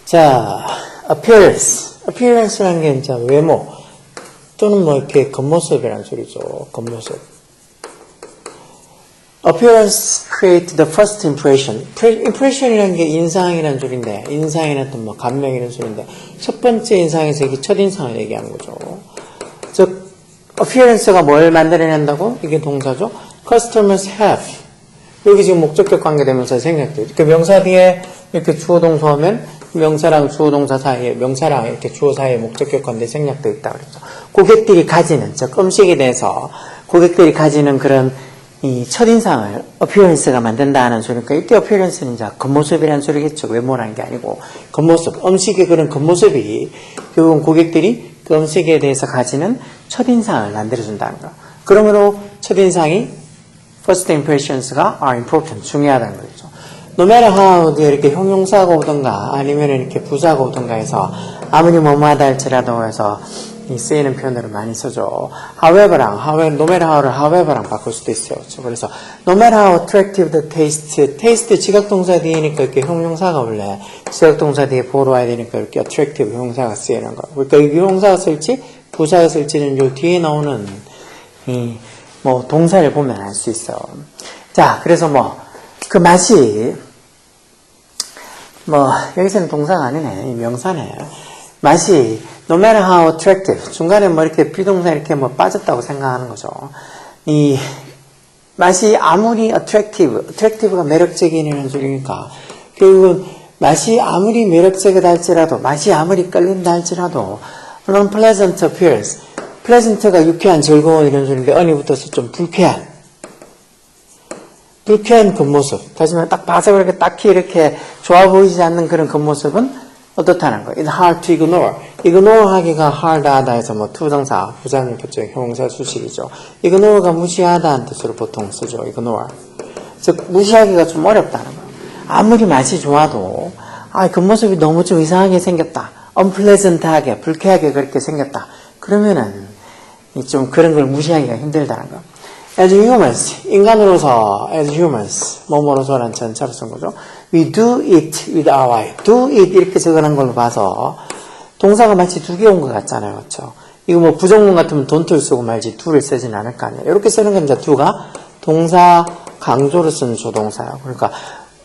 자, appearance라는 게 이제 외모 또는 뭐 이렇게 겉모습이라는 소리죠. 겉모습. Appearance create the first impression. impression이라는 게 인상이라는 소리인데, 인상이나 또 뭐 감명이라는 소리인데, 첫 번째 인상에서 이게 첫인상을 얘기하는 거죠. 즉, appearance가 뭘 만들어낸다고? 이게 동사죠. Customers have. 여기 지금 목적격 관계되면서 생략돼요. 그 명사 뒤에 이렇게 주어 동사 하면 명사랑 주어 동사 사이에, 명사랑 이렇게 주어 사이에 목적격 관계 생략되어 있다 그랬죠. 고객들이 가지는, 즉, 음식에 대해서 고객들이 가지는 그런 이 첫인상을 appearance가 만든다는 소리니까 이때 appearance는 이제 겉모습이라는 소리겠죠. 외모라는 게 아니고 겉모습, 음식의 그런 겉모습이 결국은 고객들이 그 음식에 대해서 가지는 첫인상을 만들어준다는 거. 그러므로 첫인상이 first impressions가 are important, 중요하다는 거죠. No matter how 이렇게 형용사가 오던가 아니면 이렇게 부사가 오던가 해서 아무리 뭐뭐하다 할지라도 해서 이 쓰이는 표현으로 많이 쓰죠. however랑, no matter how를 however랑 바꿀 수도 있어요. 그래서 no matter how attractive the taste 지각동사 뒤에니까 이렇게 형용사가 원래 지각동사 뒤에 보러 와야 되니까 이렇게 attractive 형용사가 쓰이는 거. 그러니까 이 형용사가 쓸지 부사가 쓸지는 요 뒤에 나오는 이 뭐 동사를 보면 알 수 있어요. 자, 그래서 뭐 그 맛이 뭐 여기서는 동사가 아니네, 이 명사네. 맛이 no matter how attractive, 중간에 뭐 이렇게 비동사 이렇게 뭐 빠졌다고 생각하는 거죠. 이 맛이 아무리 attractive가 매력적이라는 소리니까 결국은 맛이 아무리 매력적이다 할지라도, 맛이 아무리 끌린다 할지라도 unpleasant appearance, pleasant가 유쾌한, 즐거운 이런 소리인데 언이 붙어서 좀 불쾌한 겉모습. 다시 말해 딱 봐서 그렇게 딱히 이렇게 좋아 보이지 않는 그런 겉모습은 어떻다는 거예요. It's hard to ignore. ignore 하기가 hard하다 해서 뭐 투정사, 부사는 보통 형용사 수식이죠. ignore가 무시하다는 뜻으로 보통 쓰죠. ignore. 즉 무시하기가 좀 어렵다는 거예요. 아무리 맛이 좋아도 겉모습이 너무 좀 이상하게 생겼다. unpleasant하게, 불쾌하게 그렇게 생겼다. 그러면은 좀 그런 걸 무시하기가 힘들다는 거예요. As humans, 인간으로서, as humans, 뭐뭐로서라는 전차로 쓴 거죠. We do it with our eye. do it 이렇게 적어놓은 걸로 봐서 동사가 마치 두 개 온 것 같잖아요. 그렇죠? 이거 뭐 부정문 같으면 don't를 쓰고 말지 do를 쓰진 않을 거 아니에요. 이렇게 쓰는 겁니다. do가 동사 강조로 쓰는 조동사예요. 그러니까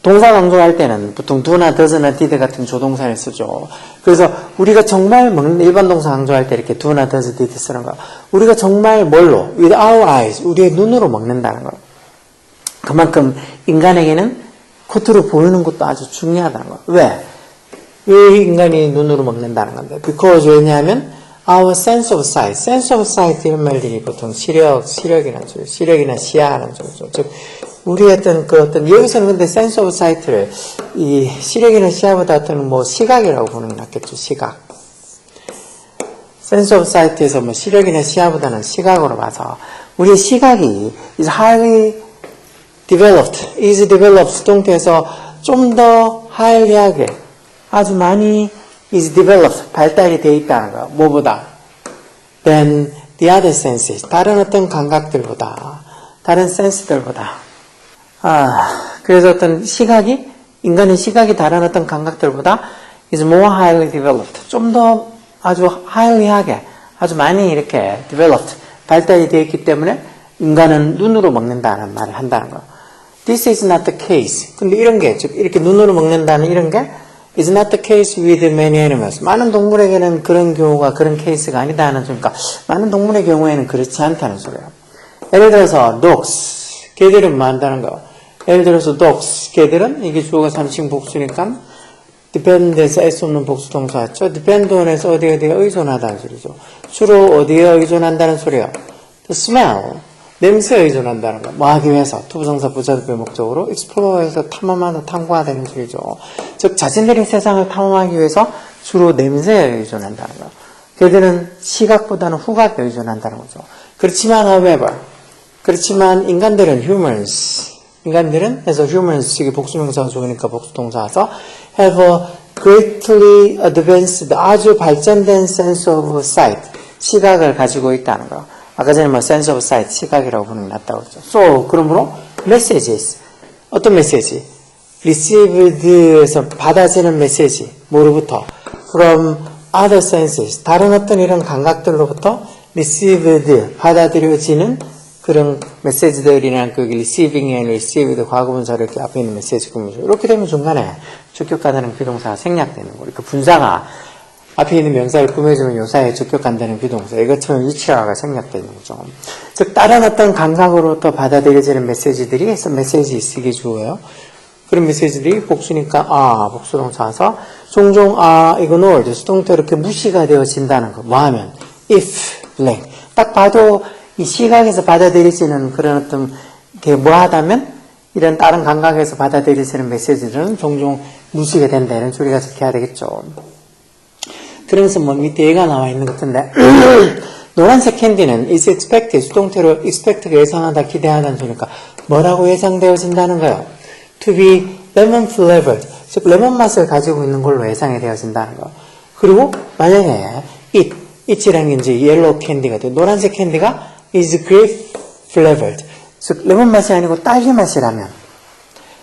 동사 강조할 때는 보통 do나 does나 did 같은 조동사를 쓰죠. 그래서 우리가 정말 먹는 일반 동사 강조할 때 이렇게 do나 does, did 쓰는 거예요. 우리가 정말 뭘로? with our eyes, 우리의 눈으로 먹는다는 거예요. 그만큼 인간에게는 겉으로 보이는 것도 아주 중요하다는 거예요. 왜 인간이 눈으로 먹는다는 건데? because 왜냐하면 our sense of sight 이런 말들이 보통 시력이라는 소리, 시력이나 시야라는 소리죠. 즉 우리 여기서는 근데 sense of sight를 이 시력이나 시야보다 어떤 뭐 시각이라고 보는 게 낫겠죠. 시각. sense of sight에서 뭐 시력이나 시야보다는 시각으로 봐서 우리의 시각이 is highly developed, is developed 수동태에서 좀 더 하이리하게 아주 많이 is developed, 발달이 되어 있다는 거야. 뭐보다? than the other senses, 다른 어떤 감각들보다, 다른 센스들보다. 그래서 어떤 시각이, 인간의 시각이 다른 어떤 감각들보다 is more highly developed, 좀 더 아주 highly하게, 아주 많이 이렇게 developed, 발달이 되어 있기 때문에 인간은 눈으로 먹는다는 말을 한다는 거야. This is not the case. 근데 이런 게, 즉, 이렇게 눈으로 먹는다는 이런 게 is not the case with many animals. 많은 동물에게는 그런 경우가, 그런 케이스가 아니다는 소리니까, 많은 동물의 경우에는 그렇지 않다는 소리예요. 예를 들어서, dogs. 개들은 뭐 한다는 거. 예를 들어서, dogs. 개들은, 이게 주어가 3층 복수니까, depend에서 S 없는 복수 동사였죠. depend on에서 어디에 의존하다는 소리죠. 주로 어디에 의존한다는 소리예요. the smell. 냄새에 의존한다는 거. 뭐 하기 위해서 투부정사 부사득별 목적으로 explore에서 탐험하다, 탐구하다는 소리죠. 즉 자신들이 세상을 탐험하기 위해서 주로 냄새에 의존한다는 거. 걔들은 시각보다는 후각에 의존한다는 거죠. 그렇지만 however, 그렇지만 인간들은 humans, 인간들은 해서 humans, 이게 복수명사가 좋으니까 복수동사 와서 have a greatly advanced, 아주 발전된 sense of sight, 시각을 가지고 있다는 거. 아까 전에 뭐 sense of sight, 시각이라고 부르는 게 낫다고 했죠. So, 그러므로 messages. 어떤 메시지? received에서 받아지는 메시지. 뭐로부터? from other senses. 다른 어떤 이런 감각들로부터 received, 받아들여지는 그런 메시지들이나 그 receiving and received 과거분사를 이렇게 앞에 있는 메시지 구문이죠. 이렇게 되면 중간에 적격한다는 비동사가 생략되는 거예요. 그 분사가 앞에 있는 명사를 꾸며주면 요사에 적격한다는 비동사. 이것처럼 위치화가 생략되는 거죠. 즉, 다른 어떤 감각으로부터 받아들여지는 메시지들이 메시지 쓰기 주어요. 그런 메시지들이 복수니까 복수동사서 종종 ignored, 수동태 이렇게 무시가 되어진다는 거. 뭐 하면? if, blank. 딱 봐도 이 시각에서 받아들여지는 그런 어떤 게 뭐 하다면 이런 다른 감각에서 받아들여지는 메시지들은 종종 무시가 된다. 이런 소리가 적혀야 되겠죠. 그래서 뭐 밑에 얘가 나와 있는 것 같은데 노란색 캔디는 is expected, 수동태로 expect가 예상하다, 기대하다는 소리니까 뭐라고 예상되어진다는 거예요? to be lemon flavored, 즉 레몬 맛을 가지고 있는 걸로 예상이 되어진다는 거. 그리고 만약에 it이라는 게 이제 옐로우 캔디가 돼. 노란색 캔디가 is grape flavored, 즉 레몬 맛이 아니고 딸기 맛이라면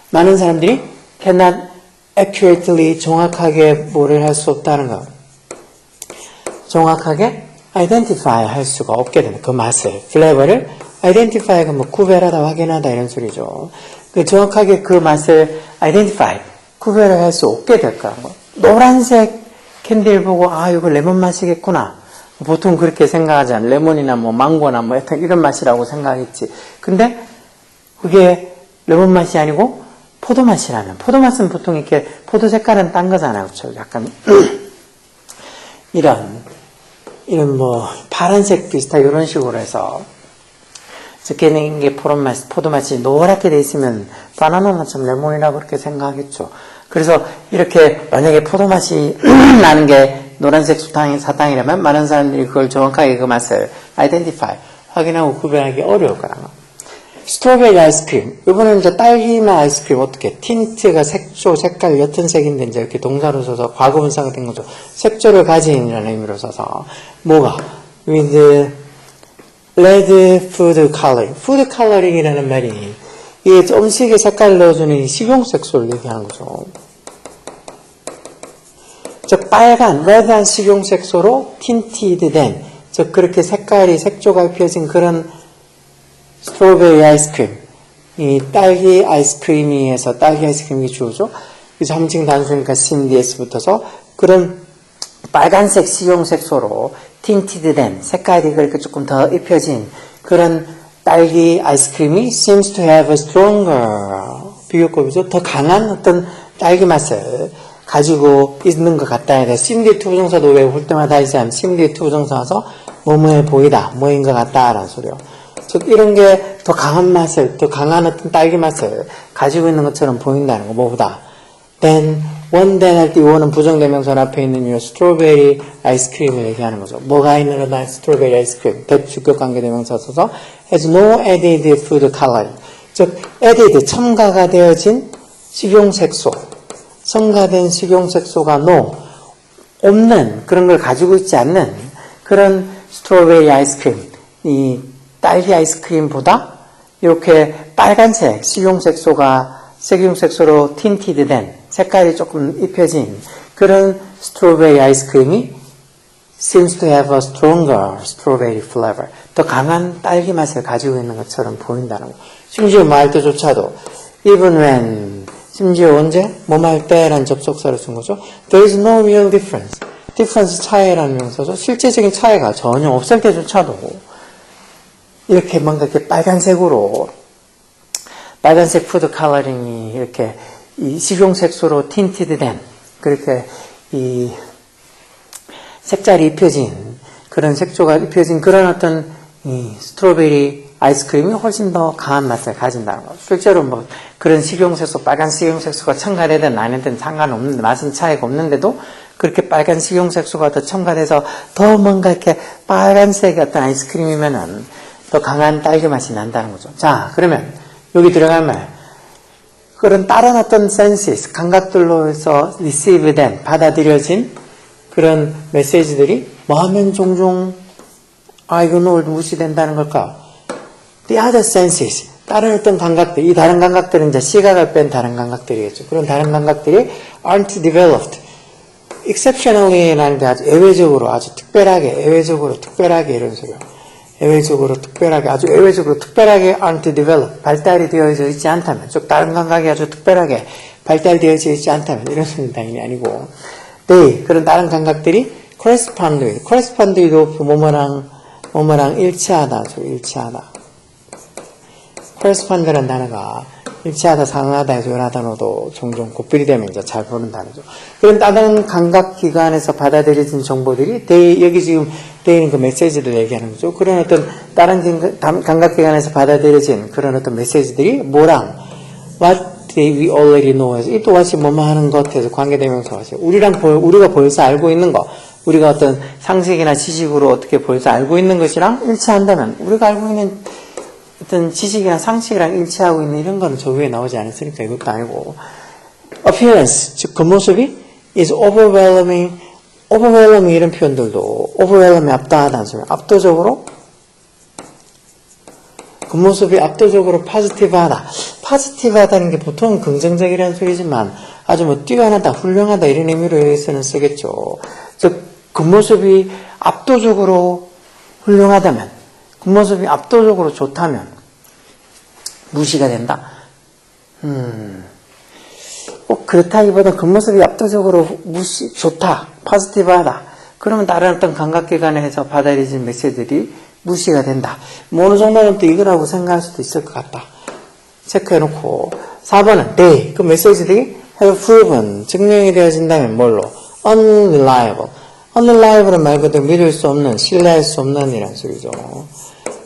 많은 사람들이 cannot accurately, 정확하게 뭐를 할 수 없다는 거. 정확하게 identify 할 수가 없게 되는 그 맛을, flavor를 identify가 뭐 구별하다, 확인하다 이런 소리죠. 그 정확하게 그 맛을 identify, 구별을 할 수 없게 될 거라고. 노란색 캔디를 보고 이거 레몬 맛이겠구나. 보통 그렇게 생각하지 않아. 레몬이나 뭐 망고나 뭐 이런 맛이라고 생각했지. 근데 그게 레몬 맛이 아니고 포도 맛이라면, 포도 맛은 보통 이렇게 포도 색깔은 딴 거잖아요. 그렇죠? 약간 이런 뭐 파란색 비슷한 이런 식으로 해서 적혀있는 게 포도 맛이 노랗게 돼 있으면 바나나 맛처럼 레몬이라고 그렇게 생각하겠죠. 그래서 이렇게 만약에 포도 맛이 나는 게 노란색 사탕이라면 많은 사람들이 그걸 정확하게 그 맛을 identify, 확인하고 구별하기 어려울 거라는 거. 스트로베리 아이스크림. 이번에는 이제 딸기맛 아이스크림 어떻게? 틴트가 색조, 색깔, 옅은 색인데 이제 이렇게 동사로 써서 과거분사가 된 거죠. 색조를 가진이라는 의미로 써서 뭐가? with red food coloring. food coloring이라는 말이 이 음식에 색깔을 넣어주는 식용색소를 얘기하는 거죠. 즉 빨간, 레드한 식용색소로 틴티드 된, 즉 그렇게 색깔이 색조가 입혀진 그런 스트로베리 아이스크림, 이 딸기 아이스크림이에서 딸기 아이스크림이 주어죠. 그래서 함칭 단수니까 CMDS 붙어서 그런 빨간색 식용색소로 틴티드 된, 색깔이 그렇게 조금 더 입혀진 그런 딸기 아이스크림이 seems to have a stronger, 비교급이죠. 더 강한 어떤 딸기 맛을 가지고 있는 것 같다. CMD2 부정사도 왜 볼 때마다 이제 CMD2 부정사 와서 뭐뭐해 보이다, 뭐인 것 같다라는 소리요. 즉 이런 게 더 강한 맛을, 더 강한 어떤 딸기 맛을 가지고 있는 것처럼 보인다는 거. 뭐보다 then, one then 할 때 이거는 부정대명사 앞에 있는 이 스트로베리 아이스크림을 얘기하는 거죠. 뭐가 있는 거다? 스트로베리 아이스크림. 대주격 관계대명사 써서 has no added food coloring. 즉 added, 첨가가 되어진 식용색소, 첨가된 식용색소가 없는, 그런 걸 가지고 있지 않는 그런 스트로베리 아이스크림, 이 딸기 아이스크림보다 이렇게 빨간색 식용색소로 틴티드 된, 색깔이 조금 입혀진 그런 스트로베리 아이스크림이 seems to have a stronger strawberry flavor. 더 강한 딸기 맛을 가지고 있는 것처럼 보인다는 거. 심지어 뭐 할 때조차도 even when, 심지어 언제? 뭐뭐 할 때라는 접속사를 쓴 거죠. There is no real difference. difference 차이라는 명사죠. 실제적인 차이가 전혀 없을 때조차도 이렇게 뭔가 이렇게 빨간색으로, 빨간색 푸드 컬러링이 이렇게 이 식용색소로 틴티드 된, 그렇게 이 색깔이 입혀진, 그런 색조가 입혀진 그런 어떤 이 스트로베리 아이스크림이 훨씬 더 강한 맛을 가진다는 거. 실제로 뭐 그런 식용색소, 빨간 식용색소가 첨가되든 안 되든 상관없는데, 맛은 차이가 없는데도 그렇게 빨간 식용색소가 더 첨가돼서 더 뭔가 이렇게 빨간색의 어떤 아이스크림이면은 더 강한 딸기 맛이 난다는 거죠. 자, 그러면 여기 들어갈 말, 그런 다른 어떤 senses, 감각들로서 receive 된, 받아들여진 그런 메시지들이 뭐 하면 종종 ignored, 무시된다는 걸까? The other senses, 다른 어떤 감각들, 이 다른 감각들은 이제 시각을 뺀 다른 감각들이겠죠. 그런 다른 감각들이 aren't developed. exceptionally라는 게 아주 예외적으로, 아주 특별하게, 예외적으로, 특별하게 이런 소리요. 예외적으로, 특별하게, 아주 예외적으로, 특별하게 aren't developed. 발달이 되어져 있지 않다면, 즉 다른 감각이 아주 특별하게 발달되어져 있지 않다면, 이런 소리는 당연히 아니고, 네, 그런 다른 감각들이 correspond도 뭐뭐랑 일치하다, 일치하다. correspond라는 단어가 일치하다, 상응하다, 여러 단어도 종종 곱비리 되면 이제 잘 보는 단어죠. 그런 다른 감각기관에서 받아들여진 정보들이, 여기 지금 되어 있는 그 메시지들 얘기하는 거죠. 그런 어떤 다른 감각기관에서 받아들여진 그런 어떤 메시지들이 뭐랑, what we already know 해서, 이 또다시 뭐뭐 하는 것에서 관계대명사 하세요. 우리가 벌써 알고 있는 거, 우리가 어떤 상식이나 지식으로 어떻게 벌써 알고 있는 것이랑 일치한다면, 우리가 알고 있는 어떤 지식이나 상식이랑 일치하고 있는 이런 거는 저 위에 나오지 않았으니까 이것도 아니고, appearance, 즉 겉모습이 is overwhelming 이런 표현들도 overwhelming 압도하다는 소리, 압도적으로 겉모습이 압도적으로 positive하다는 게 보통 긍정적이라는 소리지만 아주 뭐 뛰어나다, 훌륭하다 이런 의미로 여기서는 쓰겠죠. 즉 겉모습이 압도적으로 훌륭하다면, 겉모습이 압도적으로 좋다면 무시가 된다. 꼭 그렇다기보다 겉모습이 압도적으로 좋다, 포지티브하다. 그러면 다른 어떤 감각기관에서 받아들여진 메시지들이 무시가 된다. 뭐 어느 정도는 또 이거라고 생각할 수도 있을 것 같다. 체크해놓고 4번은 they, 그 메시지들이 have proven, 증명이 되어진다면 뭘로? unreliable. unreliable은 말 그대로 믿을 수 없는, 신뢰할 수 없는 이란 소리죠.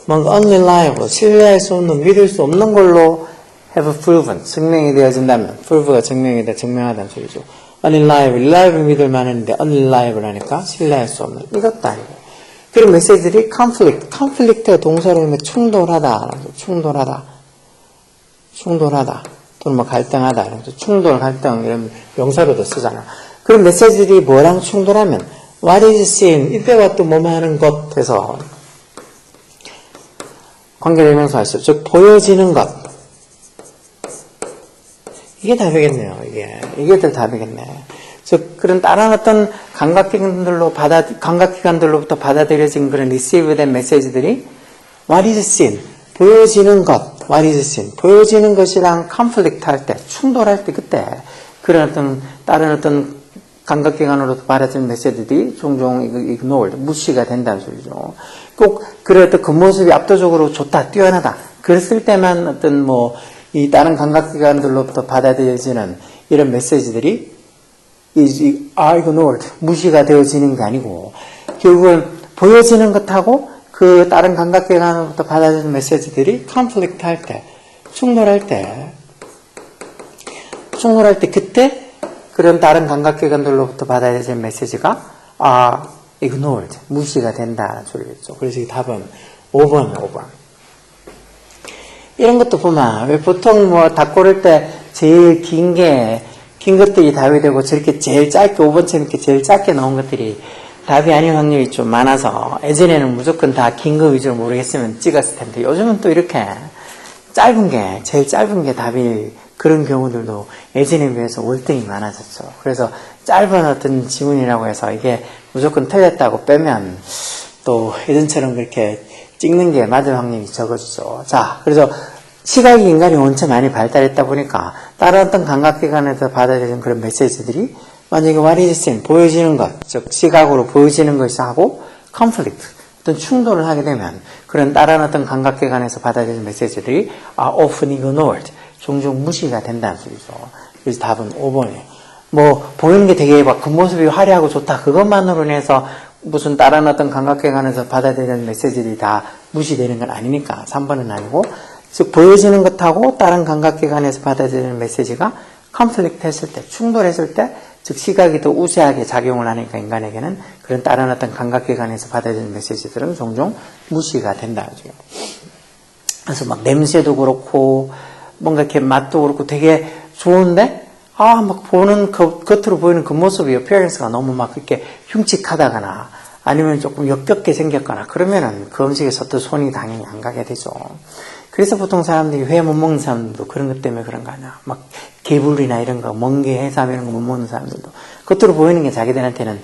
뭔가 unreliable, 신뢰할 수 없는, 믿을 수 없는 걸로 have proven, 증명이 되어진다면, prove가 증명하다는 소리죠. unreliable, reliable 믿을 만한데 unreliable 하니까 신뢰할 수 없는, 이것도 아니고. 그리고 메시지들이 conflict가 동사로 하면 충돌하다, 또는 뭐 갈등하다, 충돌, 갈등 이런 명사로도 쓰잖아. 그런 메시지들이 뭐랑 충돌하면 what is seen, 이때와 또 뭐뭐 하는 것에서 관계대명사 하시죠. 즉 보여지는 것. 이게 답이겠네요. 이게 더 답이겠네. 즉 그런 다른 어떤 감각기관들로부터 받아들여진 그런 리시브된 메시지들이 what is seen, 보여지는 것, what is seen, 보여지는 것이랑 conflict 할 때, 충돌할 때 그때 그런 어떤 다른 어떤 감각기관으로부터 받아들인 메시지들이 종종 ignored, 무시가 된다는 소리죠. 꼭 그런 어떤 겉모습이 압도적으로 좋다, 뛰어나다. 그랬을 때만 어떤 이 다른 감각기관들로부터 받아들여지는 이런 메시지들이 are ignored, 무시가 되어지는 게 아니고, 결국은 보여지는 것하고 그 다른 감각기관으로부터 받아들여지는 메시지들이 conflict 할 때, 충돌할 때 그때 그런 다른 감각기관들로부터 받아들여진 메시지가 are ignored, 무시가 된다는 소리겠죠. 그래서 이 답은 5번. 이런 것도 보면, 왜 보통 답 고를 때 제일 긴 것들이 답이 되고 저렇게 제일 짧게, 5번처럼 이렇게 제일 짧게 나온 것들이 답이 아닌 확률이 좀 많아서 예전에는 무조건 다 긴 거 위주로 모르겠으면 찍었을 텐데 요즘은 또 이렇게 제일 짧은 게 답이 그런 경우들도 예전에 비해서 월등히 많아졌죠. 그래서 짧은 어떤 지문이라고 해서 이게 무조건 틀렸다고 빼면 또 예전처럼 그렇게 찍는 게 맞을 확률이 적어지죠. 자, 그래서 시각이 인간이 원체 많이 발달했다 보니까 다른 어떤 감각기관에서 받아들이는 그런 메시지들이 만약에 what is seen, 보여지는 것, 즉 시각으로 보여지는 것이 하고 conflict, 어떤 충돌을 하게 되면 그런 다른 어떤 감각기관에서 받아들이는 메시지들이 are often ignored, 종종 무시가 된다는 소리죠. 그래서 답은 5번이에요. 보이는 게 되게 겉모습이 화려하고 좋다, 그것만으로 인해서 무슨 다른 어떤 감각기관에서 받아들이는 메시지들이 다 무시되는 건 아니니까 3번은 아니고, 즉 보여지는 것하고 다른 감각기관에서 받아들이는 메시지가 컨플릭트 했을 때, 충돌했을 때, 즉 시각이 더 우세하게 작용을 하니까 인간에게는 그런 다른 어떤 감각기관에서 받아들이는 메시지들은 종종 무시가 된다는 거죠. 그래서 냄새도 그렇고 뭔가 이렇게 맛도 그렇고 되게 좋은데 겉으로 보이는 그 모습이 appearance가 너무 이렇게 흉측하다거나 아니면 조금 역겹게 생겼거나 그러면은 그 음식에서 또 손이 당연히 안 가게 되죠. 그래서 보통 사람들이 회 못 먹는 사람들도 그런 것 때문에 그런 거 아니야. 막 개불이나 이런 거, 멍게, 해삼 이런 거 못 먹는 사람들도 겉으로 보이는 게 자기들한테는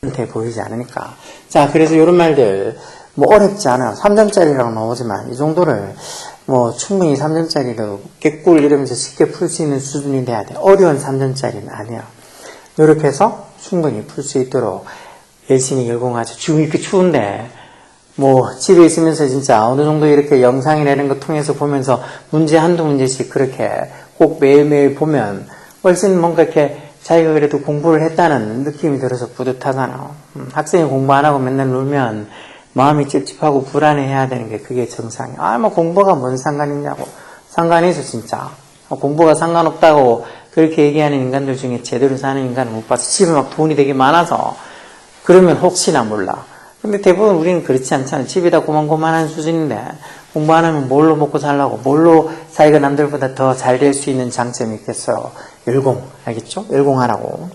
플레이한테 보이지 않으니까. 자, 그래서 이런 말들 뭐 어렵지 않아요. 3점짜리라고 나오지만 이 정도를 뭐 충분히 3점짜리로 개꿀 이러면서 쉽게 풀 수 있는 수준이 돼야 돼. 어려운 3점짜리는 아니에요. 이렇게 해서 충분히 풀 수 있도록 열심히 열공하죠. 지금 이렇게 추운데 뭐 집에 있으면서 진짜 어느 정도 이렇게 영상이나 이런 거 통해서 보면서 문제 한두 문제씩 그렇게 꼭 매일매일 보면 훨씬 뭔가 이렇게 자기가 그래도 공부를 했다는 느낌이 들어서 뿌듯하잖아. 학생이 공부 안 하고 맨날 놀면 마음이 찝찝하고 불안해해야 되는 게 그게 정상이야. 아, 뭐 공부가 뭔 상관있냐고. 상관있어 진짜. 공부가 상관없다고 그렇게 얘기하는 인간들 중에 제대로 사는 인간은 못 봐서 집에 막 돈이 되게 많아서 그러면 혹시나 몰라. 근데 대부분 우리는 그렇지 않잖아요. 집이 다 고만고만한 수준인데 공부 안 하면 뭘로 먹고 살라고, 뭘로 자기가 남들보다 더 잘 될 수 있는 장점이 있겠어요. 열공, 알겠죠? 열공하라고.